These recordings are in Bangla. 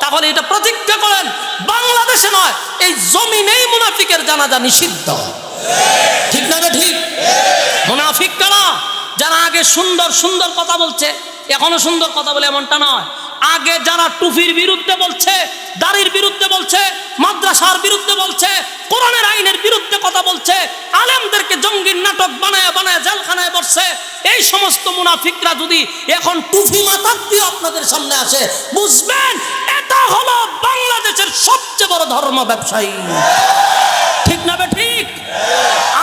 তাহলে এটা প্রতিজ্ঞা করেন, বাংলাদেশে নয় এই জমিনেই মুনাফিকের জানাজা নিষিদ্ধ। ঠিক না ঠিক? মুনাফিক কারা? যারা আগে সুন্দর সুন্দর কথা বলছে, এখনো সুন্দর কথা বলে এমনটা নয়। আগে যারা টুপির বিরুদ্ধে বলছে, দাড়ির বিরুদ্ধে বলছে, মাদ্রাসার বিরুদ্ধে বলছে, কোরআনের আইনের বিরুদ্ধে কথা বলছে, আলেমদেরকে জঙ্গির নাটক বানায় বানায় জেলখানায় বসছে, এই সমস্ত মুনাফিকরা যদি এখন টুপি মাথার দিয়ে আপনাদের সামনে আসে, বুঝবেন এটা হলো বাংলাদেশের সবচেয়ে বড় ধর্ম ব্যবসায়ী। ঠিক না ঠিক?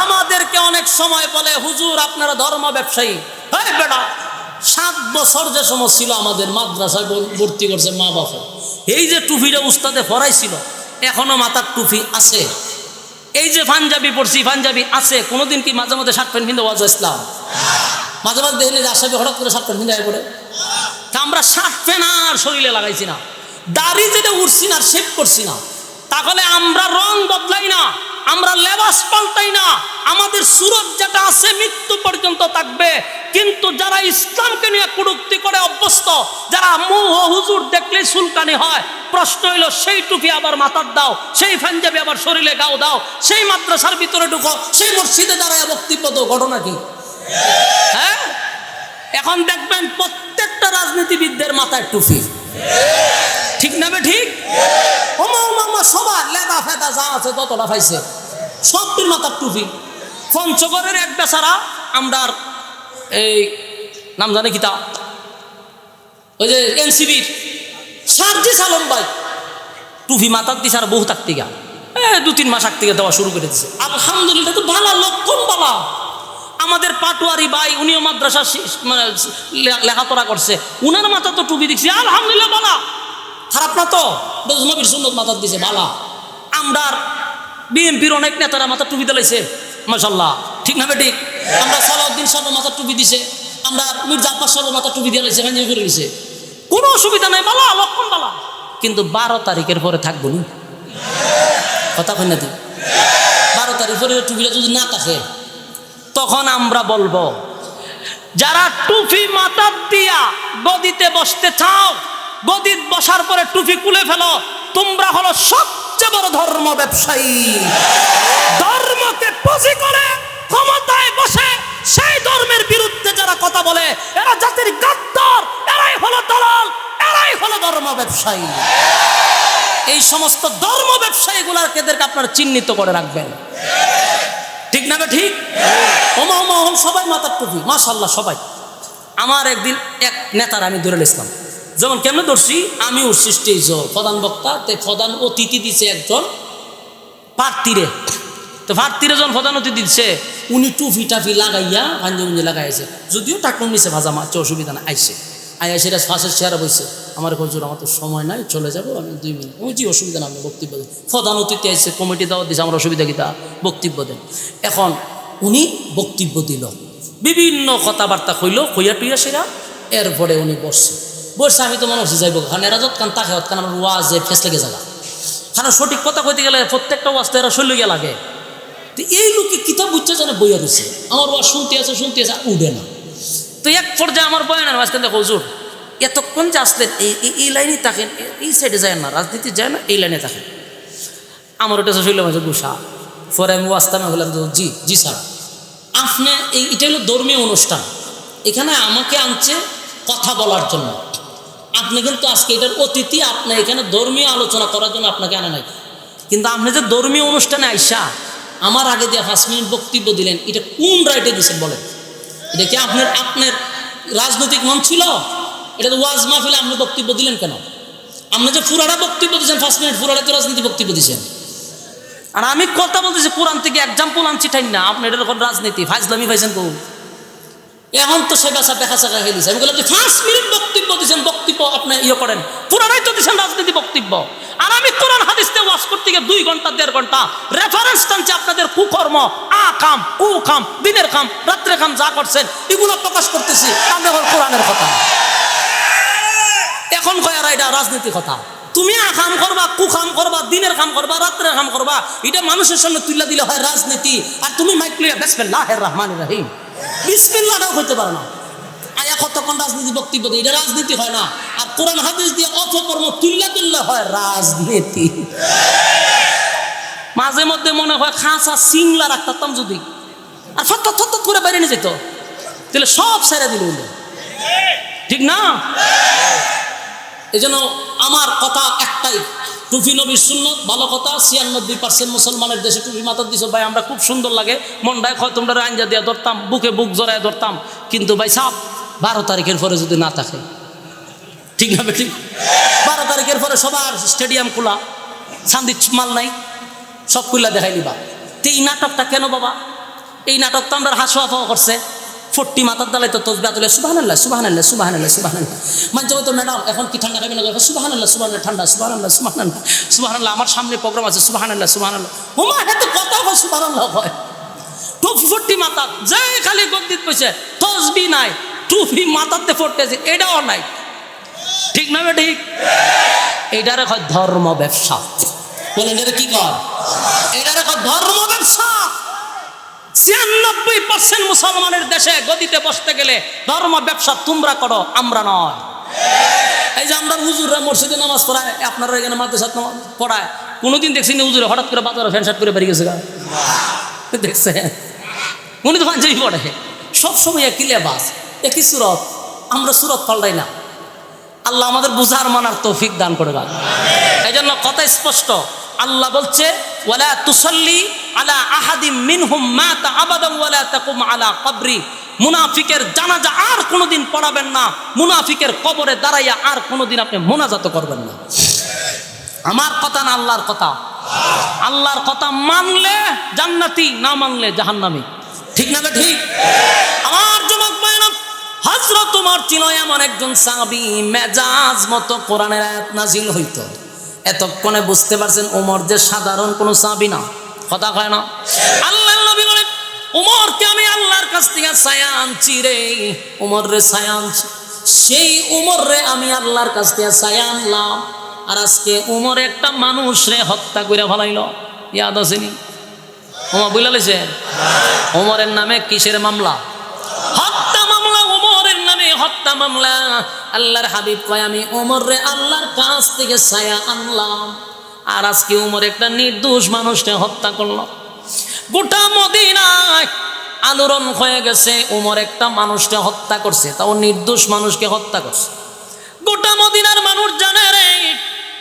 আমাদেরকে অনেক সময় বলে হুজুর আপনারা ধর্ম ব্যবসায়ী। এই বেটা, 7 বছর যে সময় ছিল আমাদের মাদ্রাসায় ভর্তি করছে মা বাবা, এই যে টুপিটা উস্তাদে পরাইছিল এখনো মাথার টুপি আছে। এই যে পাঞ্জাবি পড়ছি পাঞ্জাবি আছে। কোনোদিন কি মাঝে মধ্যে শার্ট প্যান্ট কিনতে ওয়াজ ইসলাম? মাঝে মাঝে দেখলে যে আসামি হঠাৎ করে শার্ট প্যান্ট কিনতে পড়ে। আমরা শার্ট প্যান্ট আর শরীরে লাগাইছি না, দাড়ি যেটা উঠছি না, শেভ করছি না। তাহলে আমরা রং বদলাই না, আমরা লেবাস পাল্টাই না, আমাদের সুরত যেটা আছে মৃত্যু পর্যন্ত থাকবে। কিন্তু যারা ইসলামকে নিয়ে কটূক্তি করে অভ্যস্ত, যারা মুহ হুজুর দেখলে চুলকানি হয়, প্রশ্ন হইল সেই টুপি আবার মাথার দাও, সেই পাঞ্জাবি আবার শরীরে গাও দাও, সেই মাদ্রাসার ভিতরে ঢুকো, সেই মসজিদে দাঁড়ায় বক্তব্য দাও, ঘটনা কি? হ্যাঁ, এখন দেখবেন প্রত্যেকটা রাজনীতিবিদদের মাথায় টুপি। ঠিক না ঠিক? সবার লেদা ফেদা যা আছে যতটা পাইছে সবটির মাথার টুপি। পঞ্চগড়ের এক বেচারা, আমরা এই নাম জানে কি তা, ওই যে এনসিবির সার্জিস আলম ভাই, টুপি মাথার দিছে আর বহু থাকতে গা 2-3 মাস আগ থেকে দেওয়া শুরু করে দিছে। আলহামদুলিল্লাহ, তো ভালো লক্ষণ বালা। আমাদের পাটোয়ারি ভাই, উনিও মাদ্রাসা মানে লেখাপড়া করছে, উনার মাথা তো টুপি দিচ্ছে, আলহামদুলিল্লাহ বালা, খারাপ না তো। নবীর সুন্নত মাথার দিছে বালা। আমরা বিএনপির অনেক নেতারা মাথা টুপি দিলাইছে, মাশাআল্লাহ। ঠিক না ঠিক? আমরা সালাউদ্দিন সাহেব মাথা টুপি দিছে, আমরা মির্জা আব্বাস সাহেব মাথা টুপি দিয়ে লাইছে, ভাঙিয়ে করে দিছে, কোনো অসুবিধা নাই, বালা লক্ষণ বালা। কিন্তু 12 তারিখের পরে থাকবো না, কথা কই না? 12 তারিখ পরে টুপিটা যদি না থাকে, তখন আমরা বলবো যারা টুপি মাথার দিয়া গদিতে বসতে চাও, গদি বসার পরে টুপি খুলে ফেলো, তোমরা হলো সবচেয়ে বড় ধর্ম ব্যবসায়ী। ধর্মকে পুঁজি করে ক্ষমতায় বসে সেই ধর্মের বিরুদ্ধে যারা কথা বলে, এরা জাতির গাদ্দার, এরাই হলো দালাল, এরাই হলো ধর্ম ব্যবসায়ী। এই সমস্ত ধর্ম ব্যবসায়ীগুলাকে আপনারা চিহ্নিত করে রাখবেন। ঠিক না ঠিক? ওমা সবাই মাথার টুপি, মাশাআল্লাহ সবাই। আমার একদিন এক নেতার আমি ধরে নিয়েছিলাম, যেমন কেমন ধরছি, আমি উঠছি স্টেজ প্রধান বক্তা, প্রধান অতিথি দিছে একজন প্রার্থীরে। তো প্রার্থীরে যখন প্রধান অতিথি দিচ্ছে, উনি টুপি টাফি লাগাইয়া পাঞ্জাবি লাগাইছে, যদিও টাকুন নিচে ভাজা মারছে, অসুবিধা না। আইসে সেটা ফাঁসের চেহারা বইছে, আমার হুজুর আমার তো সময় নাই, চলে যাবো আমি 2 মিনিট। ওই যে অসুবিধা না, আপনি বক্তব্য দেন। প্রধান অতিথি আইসে, কমিটি দাওয়াত দিচ্ছে, আমার অসুবিধা কি তা, বক্তব্য দেন। এখন উনি বক্তব্য দিল, বিভিন্ন কথাবার্তা কইল, কইয়া টুইয়া সেরা। এরপরে উনি বসছে, আমি তো মনে হচ্ছে যাইব, কারণ এরা যৎকান তাকে হৎকান আমার ওয়াজে ফেস লেগে যাগা। কারণ সঠিক কথা কইতে গেলে প্রত্যেকটা ওয়াজ তো এরা শৈল গিয়া লাগে। তো এই লোকে কিতাব বুঝছে জানে বইয়া দিচ্ছে, আমার ওয়াজ শুনতে আছে উঠে না। তো এক পর্যায়ে আমার বয়ানের মাঝখান থেকে হুজুর এতক্ষণ যে আসলেন এই লাইনে থাকেন, এই সাইডে যায় না, রাজনীতি যায় না, এই লাইনে থাকেন। আমার ওটা শৈল মাঝে গুসা। পরে আমি ওয়াস্তামে বললাম, জি স্যার, আপনি এটা হলো ধর্মীয় অনুষ্ঠান, এখানে আমাকে আনছে কথা বলার জন্য, আপনি কিন্তু আজকে এটার অতিথি, আপনি এখানে ধর্মীয় আলোচনা করার জন্য আপনাকে আনা নাই। কিন্তু আপনি যে ধর্মীয় অনুষ্ঠানে আইসা আমার আগে দিয়ে 5 মিনিট বক্তব্য দিলেন, এটা কোন রাইটে দিচ্ছেন বলেন? এটা কি আপনার রাজনৈতিক মন ছিল? এটা তো ওয়াজ মাহফিলে আপনি বক্তব্য দিলেন কেন? আপনি যে পুরাটা বক্তব্য দিচ্ছেন 5 মিনিট, পুরাটা তো রাজনীতি বক্তব্য দিচ্ছেন। আর আমি কথা বলতেছি কোরআন থেকে এক্সাম্পল আনছি, ঠাই না, আপনি এটা এখন রাজনীতি ফাইজলামি পাইছেন কোন? এখন তো সে বেচা দেখা চাকা খেয়েছে। আমি বললাম যে 5 মিনিট বক্তব্য দিচ্ছেন, বক্তব্য আপনি করেন, পুরাটাই তো দিচ্ছেন রাজনীতি বক্তব্য। আর আমি কোরআন হাদিসতে ওয়াজ করতে গিয়ে 2 ঘন্টা 1.5 ঘন্টা রেফারেন্স টানছি, আপনাদের কুকর্ম, কাম, কুকাম, দিনের কাম, রাত্রের কাম যা করছেন এগুলো প্রকাশ করতেছি। আমি এখন কোরআনের কথা, এখন কয় আর এটা রাজনীতি কথা। তুমি কাম করবা, কুকাম করবা, দিনের কাম করবা, রাত্রের কাম করবা, এটা মানুষের সামনে তুলে দিলে হয় রাজনীতি। আর তুমি মাইক লিয়া বিসমিল্লাহির রহমানির রহিম, বিসমিল্লাহটাও হইতে পারে না। আয়া কতক্ষণ রাজনীতি বক্তব্য দেয়, এটা রাজনীতি হয় না। আর কোরআন হাদিস দিয়ে অপকর্ম তুল্লা হয় রাজনীতি। মাঝে মধ্যে মনে হয় খাঁচা সিংলা রাখতাম যদি, আর ফত করে বাইরে নিয়ে যেত, তাহলে সব ছেড়ে দিল। ঠিক না? এই জন্য আমার কথা একটাই, টুপি নবীর সুন্নত ভালো কথা। 96% মুসলমানের দেশে টুপি মাথা দিছ ভাই, আমরা খুব সুন্দর লাগে, মনটায় হয় তোমরা আঞ্জা দিয়ে ধরতাম, বুকে বুক জড়ায় ধরতাম। কিন্তু ভাই সাপ 12 তারিখের পরে যদি না থাকে, ঠিক না ঠিক? 12 তারিখের পরে সবার স্টেডিয়াম খোলা, চান্দি মাল নাই, সব খুলা দেখাই নিবা। তো এই নাটকটা কেন বাবা? এই নাটক তো আমরা হাসো আফা করছে। 40 মাথার দালাই তো তসবিহ তুলে সুবহানাল্লাহ সুবহানাল্লাহ সুবহানাল্লাহ সুবহানাল্লাহ। মানে তো ম্যাডাম এখন কি ঠান্ডা খাবে না? সুবহানাল্লাহ সুবহানাল্লাহ ঠান্ডা, সুবহানাল্লাহ সুবহানাল্লাহ সুবহানাল্লাহ। আমার সামনে প্রোগ্রাম আছে, সুবহানাল্লাহ সুবহানাল্লাহ। ওমা এত কথা হয় সুবহানাল্লাহ হয়। টুপি 40 মাথা, যে খালি গদ্দিত পয়সা, তসবিহ নাই, টুপি মাথাতে পড়তেছে, এটাও নাই। ঠিক না ঠিক? এইটারে কয় ধর্ম ব্যবসা। বলেন এটা কি কয়? এটারে কয় ধর্ম ব্যবসা। 96% মুসলমানের দেশে গদিতে বসতে গেলে ধর্ম ব্যবসা তোমরা করো, আমরা নয়। এই যে আমরা হুজুররা মসজিদে নামাজ পড়ায়, আপনারা এখানে মাদ্রাসাত পড়ায়, কোনোদিন দেখছি না হুজুরে হঠাৎ করে বাজারে ফ্যান শার্ট করে বেরিয়ে গেছে? দেখছে উনি তো পাঞ্জাবি পড়ে, সবসময় একই লেবাস, একই সুরত। আমরা সুরত পাল্টাই না। আল্লাহ আমাদের বুঝার মানার তৌফিক দান করে দেন। এই জন্য কথা স্পষ্ট, আল্লাহ বলছে ওয়ালা তুসাল্লি আলা আহাদিম মিনহুম মাতা আবাদান ওয়ালা তাকুম আলা কবরি। মুনাফিকের জানাজা আর কোনোদিন পড়াবেন না, মুনাফিকের কবরে দাঁড়াইয়া আর কোনোদিন আপনি মোনাজাত করবেন না। আমার কথা না আল্লাহর কথা। আল্লাহর কথা মানলে জান্নাতি, না মানলে জাহান্নামী। ঠিক না ঠিক? আমার যুবক ভাইরা, হযরত ওমর ছিল এমন একজন সাহাবী, মেজাজ মতো কোরআনের আয়াত নাজিল হইতো। এতক্ষণে বুঝতে পারছেন ওমর যে সাধারণ কোনো সাহাবী না। কথা কয় না? আল্লাহর নবী বলেন ওমরকে আমি আল্লাহর কাছ থেকে ছায়া আনছি রে, ওমর রে ছায়া আনছি। সেই ওমর রে আমি আল্লাহর কাছ থেকে ছায়া আনলাম। আর আজকে ওমর একটা মানুষ রে হত্যা করে ফেলাইল। ইয়াদ আসেনি? ওমর বুঝলা লইছে? ওমরের নামে কিসের মামলা? হত্যা মামলা। ওমরের নামে হত্যা মামলা। আল্লাহর হাবিব কয় আমি ওমর রে আল্লাহর কাছ থেকে ছায়া আনলাম। আর আজকে ওমর একটা নির্দোষ মানুষকে হত্যা করলো। গোটা মদিনায় আলোড়ন হয়ে গেছে, ওমর একটা মানুষকে হত্যা করছে, তাও নির্দোষ মানুষকে হত্যা করছে। গোটা মদিনার মানুষ জানে রে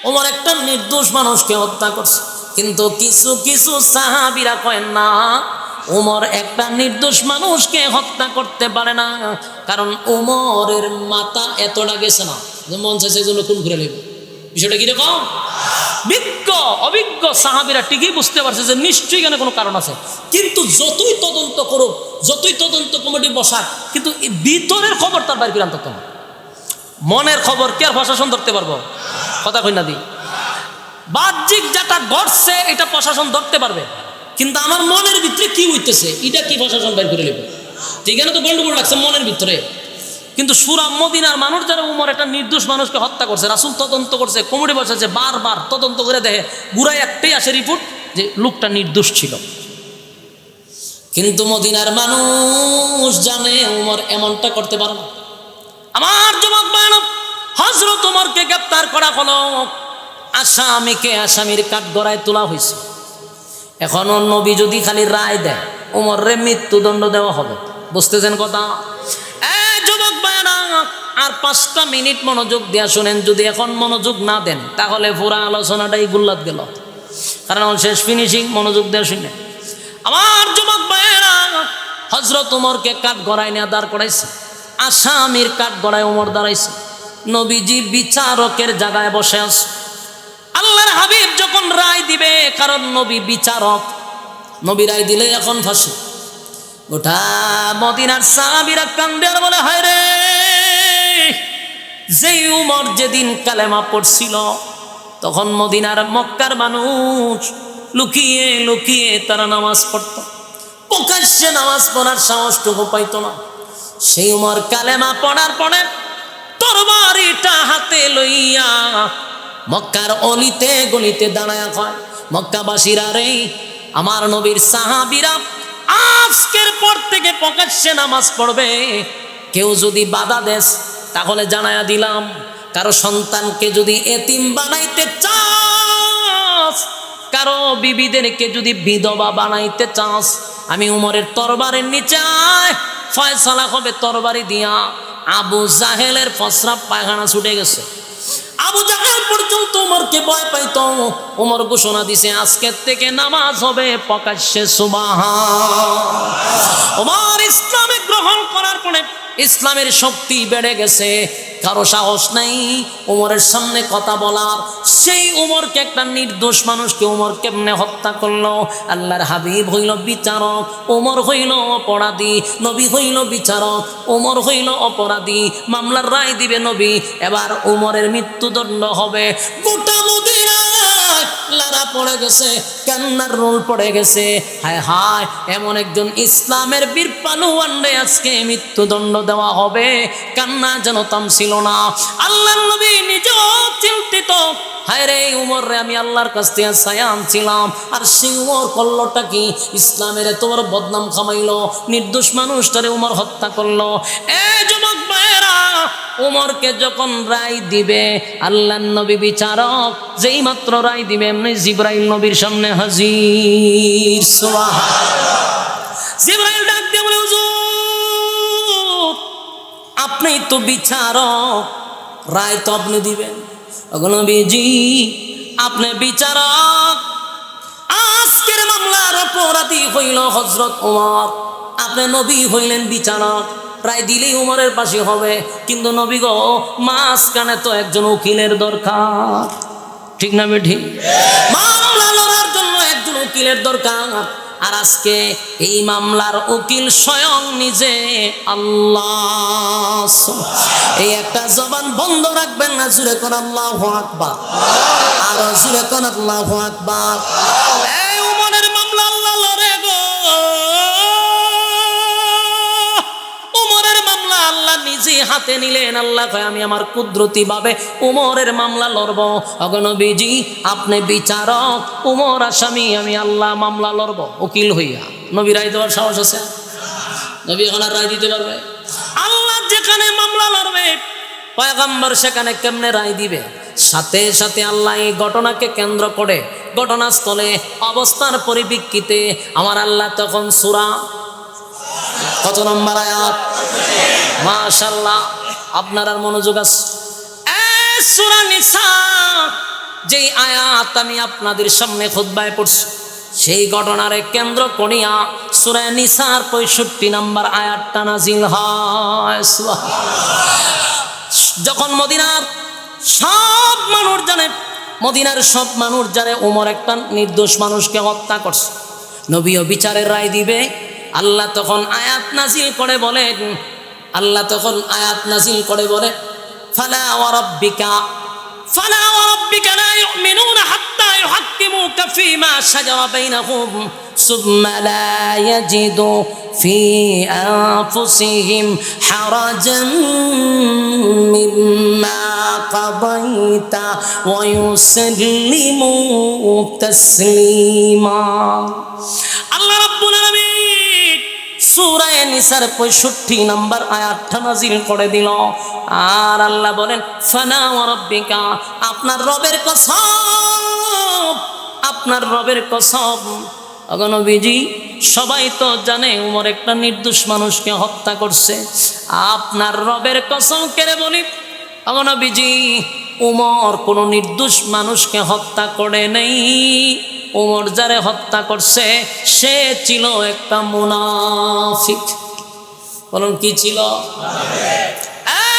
ওমর একটা নির্দোষ মানুষকে হত্যা করছে। কিন্তু কিছু কিছু সাহাবীরা কয় না, ওমর একটা নির্দোষ মানুষকে হত্যা করতে পারে না, কারণ ওমরের মাথা এতটা গেছে না যে মন চাইছে এজন্য খুন করে নেবে। বিষয়টা কিরকম? অভিজ্ঞ সাহাবীরা ঠিকই বুঝতে পারছে যে নিশ্চয়ই এখানে কোনো কারণ আছে। কিন্তু যতই তদন্ত করুক, যতই তদন্ত কমিটি বসাক, কিন্তু এই ভিতরের খবর তার বাইরে আনতে হবে। মনের খবর কে আর প্রশাসন ধরতে পারবো? কথা কই না দি। বাহ্যিক যেটা ঘটছে এটা প্রশাসন ধরতে পারবে, কিন্তু আমার মনের ভিতরে কি হইতেছে এটা কি প্রশাসন বাইর করে নেবে? এখানে তো গন্ডগোল লাগছে মনের ভিতরে। কিন্তু সূরা মদিনার মানুষ যারা উমর একটা নির্দোষ মানুষকে হত্যা করছে, রাসূল তদন্ত করছে, কমিটি বসেছে, বারবার তদন্ত করে দেখে গুড়ায় একটাই আসে রিপোর্ট যে লোকটা নির্দোষ ছিল। কিন্তু মদিনার মানুষ জানে উমর এমনটা করতে পারে না। আমার যুবক ভাইরা, হযরত ওমরকে গ্রেফতার করা হলো, আসামির কাঠগড়ায় তোলা হয়েছে। এখন নবী যদি খালি রায় দেয়, ওমরে মৃত্যুদণ্ড দেওয়া হবে। বুঝতেছেন কথা? যুবক ভাইরা, আর 5টা মিনিট মনোযোগ দিয়া শুনেন। যদি এখন মনোযোগ না দেন তাহলে পুরা আলোচনাটাই গুল্লাত গেল, কারণ শেষ ফিনিশিং। মনোযোগ দিয়ে শুনে আমার যুবক ভাইরা, হযরত ওমরকে কাঠগড়ায় নিয়ে দাঁড় করাইছে। আসামির কাঠগড়ায় ওমর দাঁড়াইছে, নবীজি বিচারকের জায়গায় বসে আছে। আল্লাহর হাবিব যখন রায় দিবে, কারণ নবী বিচারক, নবী রায় দিলে এখন ফাঁসি। গোটা মদিনার সাহাবীরা কান্দে আর বলে হায় রে, যেই উমর যেদিন কালেমা পড়ছিল তখন মদিনার মক্কার মানুষ লুকিয়ে লুকিয়ে তারা নামাজ পড়ত, প্রকাশ্যে নামাজ পড়ার সাহসটুকু পাইত না। সেই উমর কালেমা পড়ার পরে তরবারিটা হাতে লইয়া মক্কার অলিতে গলিতে দাঁড়ায়া কয়, মক্কাবাসীরা রে, আমার নবীর সাহাবীরা আজকের পর থেকে প্রকাশ্যে নামাজ পড়বে, কেউ যদি বাধা দেস তাহলে জানায়া দিলাম, কারো সন্তানকে যদি এতিম বানাইতে চাস, কারো বিবিদেরকে যদি বিধবা বানাইতে চাস, আমি উমরের তরবারের নিচে আয়, ফয়সালা হবে তরবারি দিয়া। আবু জাহেলের প্রস্রাব পায়খানা ছুটে গেছে, আবু জাহেল পর্যন্ত উমরকে ভয় পাইতো। উমর ঘোষণা দিছে আজকের থেকে নামাজ হবে প্রকাশ্যে সুবহান। উমর ইসলামে গ্রহণ করার পরে ইসলামের শক্তি বেড়ে গেছে, কারো সাহস নাই উমরের সামনে কথা বলার। সেই উমরকে, একটা নির্দোষ মানুষকে উমর কেমনে হত্যা করলো। আল্লাহর হাবিব হইল বিচারক, উমর হইল অপরাধী। নবী হইল বিচারক, উমর হইল অপরাধী। মামলার রায় দিবে নবী, এবার উমরের মৃত্যুদণ্ড হবে। গোটা মদিনায় লারা পড়ে গেছে, কান্নার রোল পড়ে গেছে। হায় হায়, এমন একজন ইসলামের বীর পালুয়ানরে আজকে মৃত্যুদণ্ড দেওয়া হবে। কান্না যেন থামছিল না। আল্লাহর নবী নিজেও চিন্তিত, হায় রে উমর রে, আমি আল্লাহর কাছ থেকে ছায়া আনছিলাম, আর সেই উমর করলোটা কি? ইসলামের তোমার বদনাম খামাইলো, নির্দোষ মানুষটারে উমর হত্যা করলো। এই যুবক ভাইয়েরা, উমরকে যখন রায় দিবে আল্লাহর নবী বিচারক, যেই মাত্র রায় দিবে এমনি জিবরাইল নবীর সামনে হাজির। সুবহানাল্লাহ। জিবরাইল ডাক দিয়ে বলে, হুজুর আপনি তো বিচারক, রায় তো আপনি দিবেন। নবীজি আপনি বিচারক, আজকের মামলার অপরাধী হইল হযরত ওমর, আপনি নবী হইলেন বিচারক, রায় দিলেই উমরের পাশে হবে। কিন্তু নবী গো, মাঝখানে তো একজন উকিলের দরকার, ঠিক না বেঠিক? মামলা লড়ার জন্য একজন উকিলের দরকার। আর আজকে এই মামলার উকিল স্বয়ং নিজে আল্লাহ। এই একটা জবান বন্ধ রাখবেন না, জুড়ে কোন আল্লাহু আকবার, আর জুড়ে কোন আল্লাহু আকবার। এই উমরের মামলা আল্লাহ লড়ে গো, উমরের মামলা আল্লাহ নিজে হাতে নিলেন। আল্লাহ কয় আমি আমার কুদরতি ভাবে উমরের মামলা লড়ব। নবীজি আপনি বিচারক, উমর আসামি, আমি আল্লাহ মামলা লড়ব উকিল হইয়া। নবী রায় দেওয়ার সাহস আছে? নবী এখন আর রায় দিতে পারবে? আল্লাহ যেখানে মামলা লড়বে, পয়গম্বর সেখানে কেমনে রায় দিবে? সাথে সাথে আল্লাহ এই ঘটনাকে কেন্দ্র করে ঘটনাস্থলে অবস্থার পরিপ্রেক্ষিতে আমার আল্লাহ তখন সূরা কত নম্বর আয়াত? মাশাআল্লাহ, আপনার আর মনোযোগ আছে। সূরা নিসা, যেই আয়াত আমি আপনাদের সামনে খুতবায় পড়ছি, সেই ঘটনারে কেন্দ্র করিয়া সূরা নিসার 65 নম্বর আয়াতটা নাজিল হয়। যখন মদিনার সব মানুষ জানে, মদিনার সব মানুষ জানে ওমর একটা নির্দোষ মানুষকে হত্যা করছে, নবীও বিচারের রায় দিবে। আল্লাহ তখন আয়াত নাজিল করে বলেন, আল্লাহ তখন আয়াত নাজিল করে বলে, ফালা ওয়া রাব্বিকা লা ইউমিনুনা হাত্তা ইউহাক্কিমুকা ফীমা শাজারা বাইনাহুম সুম্মা লা ইয়াজিদু ফি আনফুসিহিম হারাজান মিম্মা কাদাইতা ওয়া ইউসাল্লিমু তাসলিমা। আল্লাহ রাব্বুল আলামিন সূরা নিসার 65 নম্বর আয়াতটা নাজিল করে দিল। আর আল্লাহ বলেন, ফালা ওয়া রাব্বিকা, আপনার রবের কসম, আপনার রবের কসম। নবীজি সবাই তো জানে উমর একটা নির্দোষ মানুষকে হত্যা করছে, আপনার রবের কসম কেড়ে বলি নবীজি, উমর কোনো নির্দোষ মানুষকে হত্যা করে নেই। উমর যারে হত্যা করছে সে ছিল একটা মুনাফিক। বলুন কি ছিল?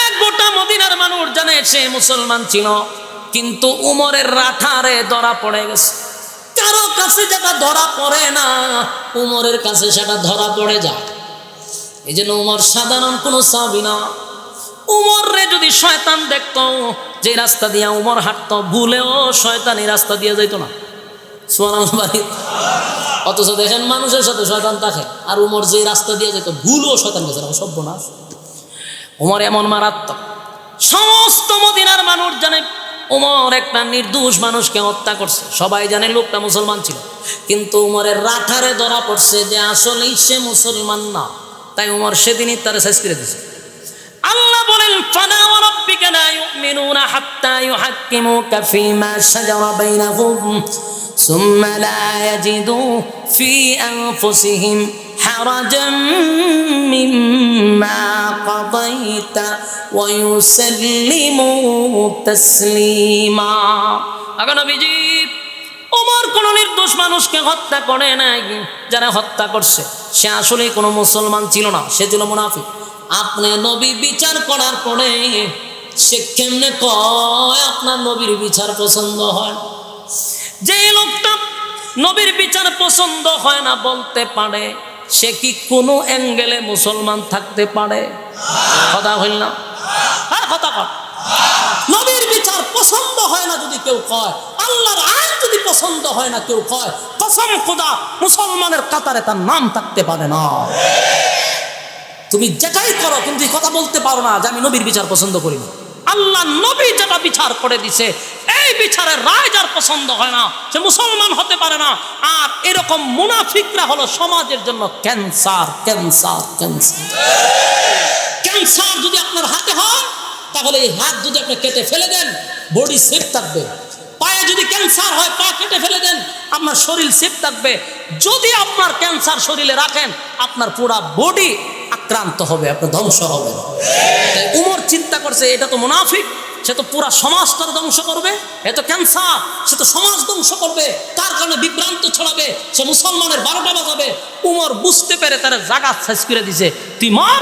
এক গোটা মদিনার মানুষ জানে সে মুসলমান ছিল, কিন্তু উমরের রাঠারে ধরা পড়ে গেছে। কারো কাছে যেটা ধরা পড়ে না, উমরের কাছে সেটা ধরা পড়ে যায়। এই জন্য উমর সাধারণ কোনো সাহাবী না। উমরে যদি শয়তান দেখতো, যে রাস্তা দিয়ে উমর হাঁটতো, ভুলেও শয়তান এই রাস্তা দিয়ে যাইত না। সুবহানাল্লাহ। অথচ দেখেন মানুষের সাথে শয়তান থাকে, আর উমর যে রাস্তা দিয়ে যেত ভুলও শয়তান গেছে, সর্বনাশ। উমর এমন মারাত্মক, সমস্ত মদিনার মানুষ জানে উমর একটা নির্দোষ মানুষকে হত্যা করছে। সবাই জানে লোকটা মুসলমান ছিল, কিন্তু উমরের রাঠারে ধরা পড়ছে যে আসলেই সে মুসলমান না। তাই উমর সেদিনই তারা শেষ করে দিয়েছে। আল্লাহ বলেন ফালা ওয়া রাব্বিকা লা ইউমিনুনা হাত্তা ইউহাক্কিমুকা ফীমা শাজারা বাইনাহুম সুম্মা লা ইয়াজিদু ফী আনফুসিহিম হারাজাম মিম্মা কাদাইতা ওয়া ইউসাল্লিমু তাসলিমা। আগে নবীজি ওমর কোন নির্দোষ মানুষকে হত্যা করে নাই, যারা হত্যা করছে সে আসলে কোনো মুসলমান ছিল না, সে ছিল মুনাফিক। আপনি নবী বিচার করার পরে সে কেমনে কয় আপনার নবীর বিচার পছন্দ হয়? যে লোকটা নবীর বিচার পছন্দ হয় না বলতে পারে, সে কি কোনো অ্যাঙ্গেলে মুসলমান থাকতে পারে? কথা হইল না? হ্যাঁ, কথা কর। নবীর বিচার পছন্দ হয় না যদি কেউ কয়, আল্লাহর আইন যদি পছন্দ হয় না কেউ কয়, কসম খোদা মুসলমানের কাতারে তার নাম থাকতে পারে না। তুমি যেটাই করো কিন্তু এই কথা বলতে পারো না যে আমি নবীর বিচার পছন্দ করি না। আল্লাহ নবী যেটা বিচার করে দিছে এই বিচারের রায় যার পছন্দ হয় না সে মুসলমান হতে পারে না। আর এরকম মুনাফিকরা হলো সমাজের জন্য ক্যান্সার। ক্যান্সার ক্যান্সার ক্যান্সার যদি আপনার হাতে হয় তাহলে এই হাত যদি আপনি কেটে ফেলে দেন বডি সেফ থাকবে। পায়ে যদি ক্যান্সার হয় পা কেটে ফেলে দেন আপনার শরীর সেফ থাকবে। যদি আপনার ক্যান্সার শরীরে রাখেন আপনার পুরা বডি আক্রান্ত হবে, আপনার ধ্বংস হবে। তাই উমর চিন্তা করছে এটা তো মুনাফিক, সে তো পুরা সমাজটার ধ্বংস করবে, এ তো ক্যান্সার, সে তো সমাজ ধ্বংস করবে, তার কারণে বিভ্রান্ত ছড়াবে, সে মুসলমানের 12টা বাজাবে। উমর বুঝতে পেরে তারা জায়গা শেষ করে দিছে, তুই মর,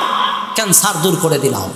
ক্যান্সার দূর করে দিলাম।